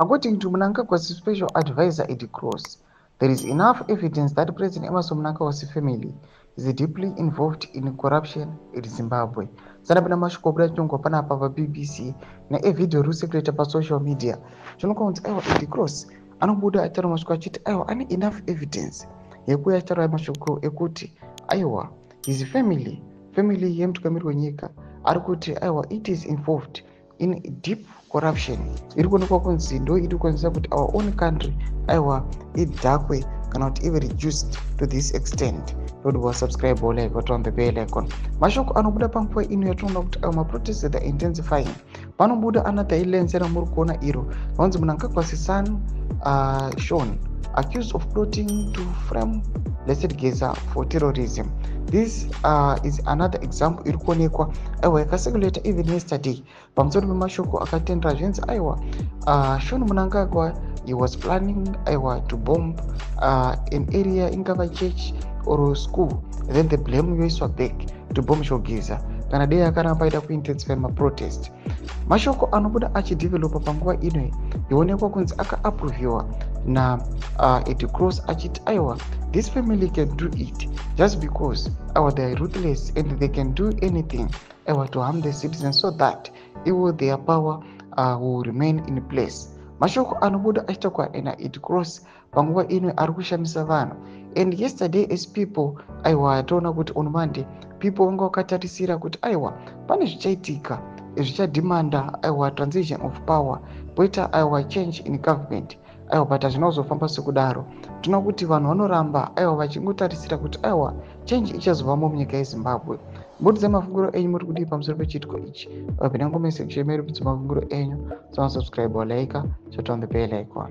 According to Mnangagwa's special advisor Eddie Cross, there is enough evidence that President Emmerson Mnangagwa's family is deeply involved in corruption in Zimbabwe. Sanabina mashoko buda chongwa panapa pa BBC neevidhiyo rusecreta pa social media. Chinokaunzi aiwa Eddie Cross anobuda achitaura mashoko achiti aiwa ane enough evidence yekuuya achitaura mashoko ekuti aiwa his family yemutungamiri wenyika ari kuti aiwa it is involved in deep corruption. Iri kuonekwa kunzi ndo iri kuonesa kuti our own country aiwa idhakwe kana kuti ive reduced to this extent. Lodiwa subscribe or like on the bell icon. Mashoko anobuda panguva ino yatinoona kuti aiwa maprotests are intensifying. Panobuda another headlines muri kuona iro vanonzi Mnangagwa's son Sean accused of plotting to frame Blessed Geza for terrorism. This is another example iri kuonekwa aiwa yakasirculata even yesterday pamusoro pemashoko akatendera zvinzi aiwa Sean Mnangagwa he was planning aiwa to bomb an area ingava church or school, then the blame yoiswa back to bomb Shogeza kana dei akaramba aida kuintensify maprotest. Mashoko anobuda achidevelopa panguva ino yoonekwa kunzi akaapproviwa na Eddie Cross achiti aiwa this family can do it just because they are ruthless and they can do anything to harm the citizens so that their power will remain in place. Mashoko anobuda achitakwa ena Eddie Cross panguva ino ari kushamisa vanhu. And yesterday as people ataona kuti on Monday people vanga vakatarisira kuti aiwa pane zvichaitika zvichadhimanda transition of power poita change in government but hazvina kuzofamba sekudaro. Tinoona kuti vanhu vanoramba vachingotarisira kuti change ichazovamo munyika yeZimbabwe. Mbudzi mafunguro enyu muri kudii pamusoro pechiitiko ichi? Pinda comment section meru kuti mafunguro enyu. Subscribe or like, shut on the bell icon.